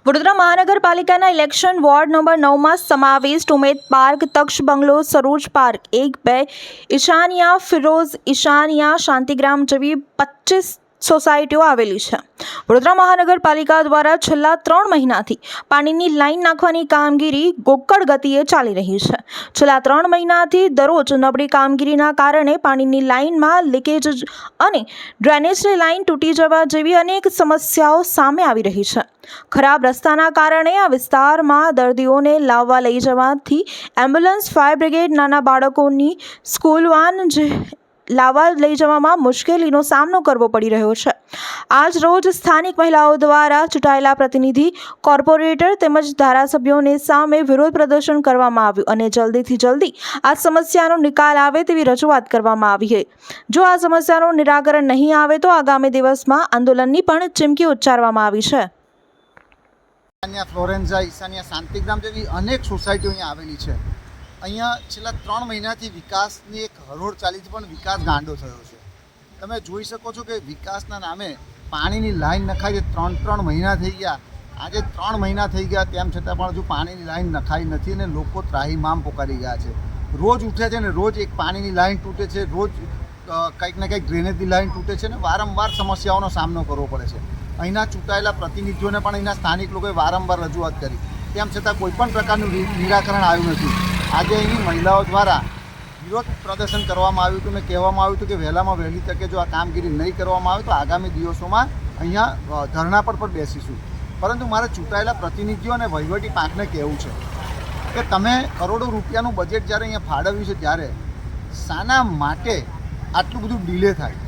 વડોદરા મહાનગરપાલિકાના election ward number 9માં સમાવિષ્ટ ઉમેદ park, Taksh બંગલો, સરોજ park 1-2, ઈશાનિયા, Firoz ઈશાનિયા, Shantigram જેવી 25 સોસાયટીઓ આવેલી છે। વડોદરા મહાનગરપાલિકા દ્વારા છેલ્લા 3 મહિનાથી પાણીની લાઈન નાખવાની કામગીરી ગોકળ ગતિએ ચાલી રહી છે। છેલ્લા 3 મહિનાથી દરરોજ નબળી કામગીરીના કારણે પાણીની લાઈનમાં લીકેજ અને ડ્રેનેજની લાઈન તૂટી જવા જેવી અનેક સમસ્યાઓ સામે આવી રહી છે। ખરાબ રસ્તાના કારણે આ વિસ્તારમાં દર્દીઓને લાવવા લઈ જવાથી એમ્બ્યુલન્સ, ફાયર બ્રિગેડ, નાના બાળકોની સ્કૂલ વાન લાવવા લઈ જવામાં મુશ્કેલીનો સામનો કરવો પડી રહ્યો છે। આજ રોજ સ્થાનિક મહિલાઓ દ્વારા ચૂંટાયેલા પ્રતિનિધિ, કોર્પોરેટર તેમજ ધારાસભ્યોને સામે વિરોધ પ્રદર્શન કરવામાં આવ્યું અને જલ્દીથી જલ્દી આ સમસ્યાનો નિકાલ આવે તેવી રજૂઆત કરવામાં આવી છે। જો આ સમસ્યાનું નિરાકરણ નહીં આવે તો આગામી દિવસમાં આંદોલનની પણ ચીમકી ઉચ્ચારવામાં આવી છે। ફ્લોરેન્ઝા, ઈશાનિયા, શાંતિગ્રામ જેવી અનેક સોસાયટીઓ અહીંયા આવેલી છે। અહીંયા છેલ્લા 3 મહિનાથી વિકાસની એક હરોળ ચાલી છે, પણ વિકાસ ગાંડો થયો છે। તમે જોઈ શકો છો કે વિકાસના નામે પાણીની લાઈન નખાઈ છે। 3 મહિના થઈ ગયા, આજે 3 મહિના થઈ ગયા, તેમ છતાં પણ હજુ પાણીની લાઈન નખાઈ નથી અને લોકો ત્રાહીમામ પોકારી ગયા છે। રોજ ઉઠે છે ને રોજ એક પાણીની લાઈન તૂટે છે, રોજ કંઈક ને કંઈક ડ્રેનેજની લાઈન તૂટે છે અને વારંવાર સમસ્યાઓનો સામનો કરવો પડે છે। અહીંના ચૂંટાયેલા પ્રતિનિધિઓને પણ અહીંના સ્થાનિક લોકોએ વારંવાર રજૂઆત કરી, તેમ છતાં કોઈ પણ પ્રકારનું નિરાકરણ આવ્યું નથી। આજે અહીંની મહિલાઓ દ્વારા વિરોધ પ્રદર્શન કરવામાં આવ્યું હતું અને કહેવામાં આવ્યું હતું કે વહેલામાં વહેલી તકે જો આ કામગીરી નહીં કરવામાં આવે તો આગામી દિવસોમાં અહીંયા ધરણા પર પણ બેસીશું। પરંતુ મારા ચૂંટાયેલા પ્રતિનિધિઓ અને વહીવટી પાંખને કહેવું છે કે તમે કરોડો રૂપિયાનું બજેટ જ્યારે અહીંયા ફાળવ્યું છે ત્યારે શાના માટે આટલું બધું ડીલે થાય?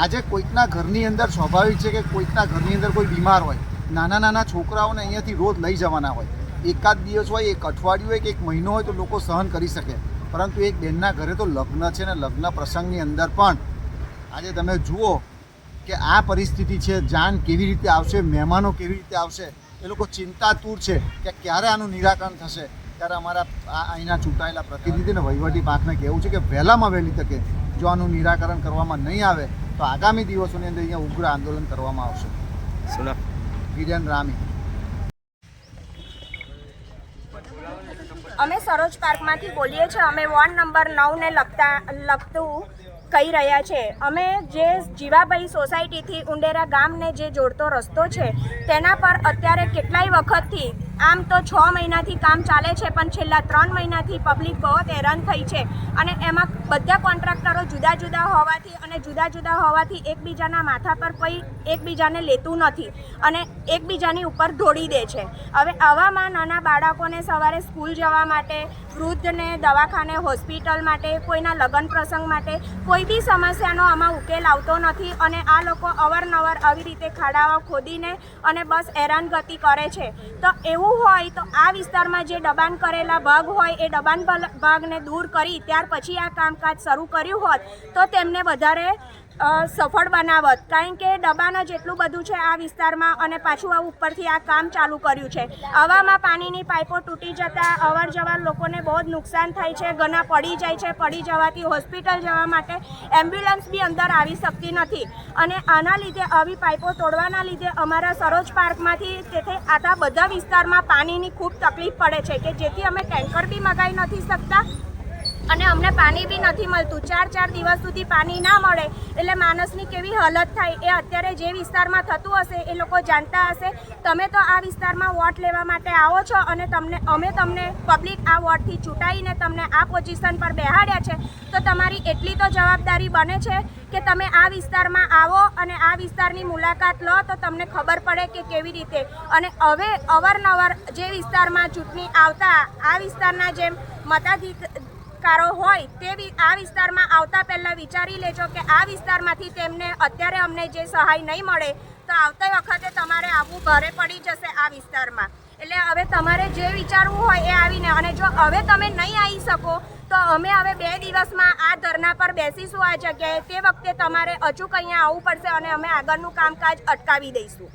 આજે કોઈકના ઘરની અંદર સ્વાભાવિક છે કે કોઈકના ઘરની અંદર કોઈ બીમાર હોય, નાના છોકરાઓને અહીંયાથી રોજ લઈ જવાના હોય, એકાદ દિવસ હોય, એક અઠવાડિયું હોય કે એક મહિનો હોય તો લોકો સહન કરી શકે, પરંતુ એક બેનના ઘરે તો લગ્ન છે ને લગ્ન પ્રસંગની અંદર પણ આજે તમે જુઓ કે આ પરિસ્થિતિ છે। જાન કેવી રીતે આવશે, મહેમાનો કેવી રીતે આવશે, એ લોકો ચિંતાતુર છે કે ક્યારે આનું નિરાકરણ થશે। ત્યારે અમારા અહીંના ચૂંટાયેલા પ્રતિનિધિ અને વહીવટી પાંખને કહેવું છે કે વહેલામાં વહેલી તકે જો આનું નિરાકરણ કરવામાં નહીં આવે તો આગામી દિવસોની અંદર અહીંયા ઉગ્ર આંદોલન કરવામાં આવશે। વિરેન રામી। અમે સરોજ પાર્કમાંથી બોલીએ છીએ। અમે વોર્ડ નંબર 9ને લગતું કહી રહ્યા છે। અમે જે જીવાભાઈ સોસાયટીથી ઉંડેરા ગામને જે જોડતો રસ્તો છે તેના પર અત્યારે કેટલાય વખતથી આમ તો 6 મહિનાથી કામ ચાલે છે, પણ છેલ્લા 3 મહિનાથી પબ્લિક બહુ હેરાન થઈ છે અને એમાં બધા કોન્ટ્રાક્ટરો જુદા હોવાથી એકબીજાના માથા પર કોઈ એકબીજાને લેતું નથી અને એકબીજાની ઉપર ઢોળી દે છે। હવે આવામાં નાના બાળકોને સવારે સ્કૂલ જવા માટે, વૃદ્ધને દવાખાને, હોસ્પિટલ માટે, કોઈના લગ્ન પ્રસંગ માટે કોઈ બી સમસ્યાનો આમાં ઉકેલ આવતો નથી અને આ લોકો અવારનવાર આવી રીતે ખાડાઓ ખોદીને અને બસ હેરાનગતિ કરે છે। તો એવું હોય તો આ વિસ્તારમાં જે દબાણ કરેલા ભાગ હોય એ દબાણ ભાગને દૂર કરી ત્યાર પછી આ કામકાજ શરૂ કર્યું હોત તો તેમને વધારે સફળ બનાવત, કારણ કે દબાણ જ એટલું બધું છે આ વિસ્તારમાં અને પાછું આ ઉપરથી આ કામ ચાલુ કર્યું છે। આવામાં પાણીની પાઇપો તૂટી જતાં અવર જવર લોકોને બહુ જ નુકસાન થાય છે, ઘણા પડી જાય છે, પડી જવાથી હોસ્પિટલ જવા માટે એમ્બ્યુલન્સ બી અંદર આવી શકતી નથી અને આના લીધે આવી પાઇપો તોડવાના લીધે અમારા સરોજ પાર્કમાંથી તેથી આટલા બધા વિસ્તારમાં પાણીની ખૂબ તકલીફ પડે છે કે જેથી અમે ટેન્કર બી મંગાવી નથી શકતા અને અમને પાણી બી નથી મળતું। 4 દિવસ સુધી પાણી ના મળે એટલે માણસની કેવી હાલત થાય એ અત્યારે જે વિસ્તારમાં થતું હશે એ લોકો જાણતા હશે। તમે તો આ વિસ્તારમાં વોટ લેવા માટે આવો છો અને અમે તમને પબ્લિક આ વોટથી ચૂંટાઈને તમને આ પોઝિશન પર બેહાડ્યા છે, તો તમારી એટલી તો જવાબદારી બને છે કે તમે આ વિસ્તારમાં આવો અને આ વિસ્તારની મુલાકાત લો તો તમને ખબર પડે કે કેવી રીતે। અને હવે અવારનવાર જે વિસ્તારમાં ચૂંટણી આવતા આ વિસ્તારના જેમ મતાધિકારો હોય તે આ વિસ્તારમાં આવતા પહેલાં વિચારી લેજો કે આ વિસ્તારમાંથી તેમને અત્યારે અમને જે સહાય નહીં મળે તો આવતી વખતે તમારે આવવું ભારે પડી જશે આ વિસ્તારમાં। એટલે હવે તમારે જે વિચારવું હોય એ આવીને, અને જો હવે તમે નહીં આવી શકો તો અમે હવે 2 દિવસમાં આ ધરણા પર બેસીશું આ જગ્યાએ, તે વખતે તમારે અચૂક અહીંયા આવવું પડશે અને અમે આગળનું કામકાજ અટકાવી દઈશું।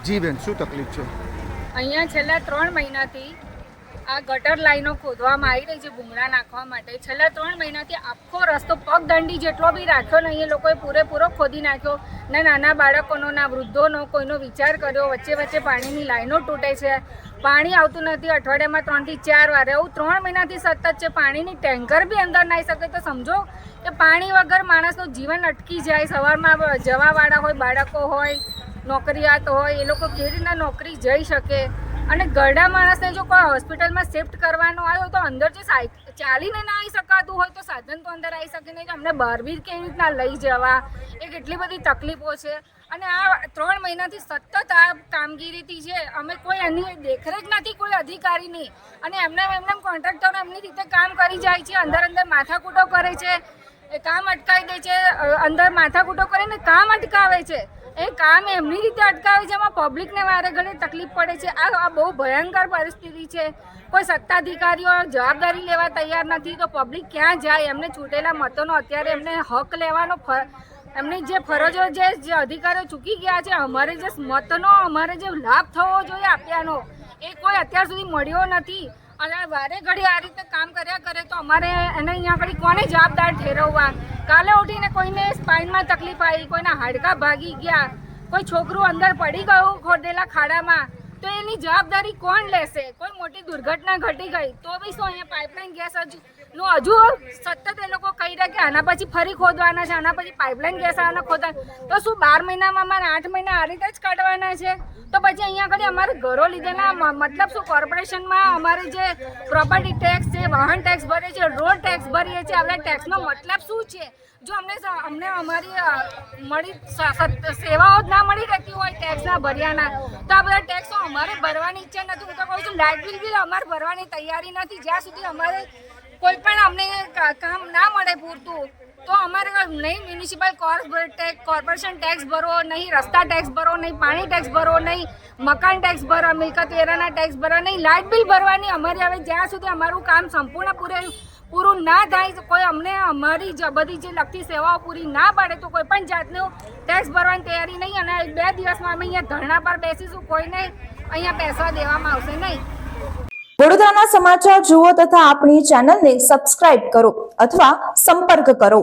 જી બેન, શું તકલીફ છે? અહીંયા છેલ્લા 3 મહિનાથી આ ગટર લાઈનો ખોદવામાં આવી રહી છે ભૂંગળા નાખવા માટે. છેલ્લા 3 મહિનાથી આખો રસ્તો પગદંડી જેટલો બી રાખ્યો ને એ લોકોએ પૂરેપૂરો ખોદી નાખ્યો. ના નાના બાળકોનો ના વૃદ્ધોનો કોઈનો વિચાર કર્યો. વચ્ચે પાણીની લાઈનો તૂટે છે, પાણી આવતું નથી. અઠવાડિયામાં 3 થી 4 વાર એવું 3 મહિનાથી સતત છે. પાણીની ટેન્કર બી અંદર ના આવી શકે તો સમજો કે પાણી વગર માણસનું જીવન અટકી જાય. સવારમાં જવાવાળા હોય, બાળકો હોય, નોકરિયાત હોય, એ લોકો કેવી રીતના નોકરી જઈ શકે? અને ગરડા માણસને જો કોઈ હોસ્પિટલમાં શિફ્ટ કરવાનો આવ્યો તો અંદર જે ચાલીને ના આવી શકાતું હોય તો સાધન તો અંદર આવી શકે નહીં. તો અમને બહાર બી કેવી રીતના લઈ જવા, એ કેટલી બધી તકલીફો છે. અને આ 3 મહિનાથી સતત આ કામગીરીથી છે. અમે કોઈ એની દેખરેખ નથી, કોઈ અધિકારીની. અને એમને કોન્ટ્રાક્ટરો એમની રીતે કામ કરી જાય છે. અંદર માથાકૂટો કરે છે, એ કામ અટકાવી દે છે. અંદર માથાકૂટો કરીને કામ અટકાવે છે. એ કામ એમની રીતે અટકાવે છે, એમાં પબ્લિકને વારે ઘડી તકલીફ પડે છે. આ બહુ ભયંકર પરિસ્થિતિ છે. કોઈ સત્તાધિકારીઓ જવાબદારી લેવા તૈયાર નથી તો પબ્લિક ક્યાં જાય? એમને છૂટેલા મતોનો અત્યારે એમને હક લેવાનો, એમની જે ફરજો જે અધિકારીઓ ચૂકી ગયા છે, અમારે જે મતનો અમારે જે લાભ થવો જોઈએ આપ્યાનો, એ કોઈ અત્યાર સુધી મળ્યો નથી. અને વારે ઘડી આ રીતે કામ કર્યા કરે તો અમારે એને અહીંયા આગળ કોને જવાબદાર ઠેરવવા? કાલે ઉઠીને કોઈને સ્પાઇનમાં તકલીફ આવી, કોઈના હાડકાં ભાગી ગયા, કોઈ છોકરું અંદર પડી ગયું ખોદેલા ખાડામાં, તો એની જવાબદારી કોણ લેશે? કોઈ મોટી દુર્ઘટના ઘટી ગઈ તો બી શું અહીંયા પાઇપલાઇન ગેસ હજુ સતત એ લોકો કહી રહ્યા કે આના પછી ફરી ખોદવાના છે, આના પછી પાઇપલાઇન ગેસ આના ખોદવાના. તો શું 12 મહિનામાં અમારે 8 મહિના આ રીતે જ કાઢવાના છે? તો પછી અહીંયા આગળ અમારે ઘરો લીધેના મતલબ શું? કોર્પોરેશનમાં અમારે જે પ્રોપર્ટી ટેક્સ છે, વાહન ટેક્સ ભરે છે, રોડ ટેક્સ ભરીએ છીએ, આપણા ટેક્સનો મતલબ શું છે? જો અમને અમારી સેવાઓ જ ના મળી રહેતી હોય ટેક્સના ભર્યાના, તો આ બધા ટેક્સો અમારે ભરવાની ઈચ્છા નથી. હું તો કહું છું લાઇટ બિલ અમારે ભરવાની તૈયારી નથી. જ્યાં સુધી અમારે કોઈ પણ અમને કામ ના મળે પૂરતું તો અમારે નહીં મ્યુનિસિપલ કોર્પોરેશન ટેક્સ ભરો, નહીં રસ્તા ટેક્સ ભરો, નહીં પાણી ટેક્સ ભરો, નહીં મકાન ટેક્સ ભરો, મિલકત વેરાના ટેક્સ ભરો, નહીં લાઇટ બિલ ભરવાની અમારી. હવે જ્યાં સુધી અમારું કામ સંપૂર્ણ પૂરું ના થાય, કોઈ અમને અમારી બધી જે લગતી સેવાઓ પૂરી ના પાડે તો કોઈ પણ જાતનું ટેક્સ ભરવાની તૈયારી નહીં. અને 2 દિવસમાં અમે અહીંયા ધરણા પર બેસીશું. કોઈને અહીંયા બેસવા દેવામાં આવશે નહીં. વડોદરાના સમાચાર જુઓ તથા આપણી ચેનલને સબસ્ક્રાઇબ કરો અથવા સંપર્ક કરો.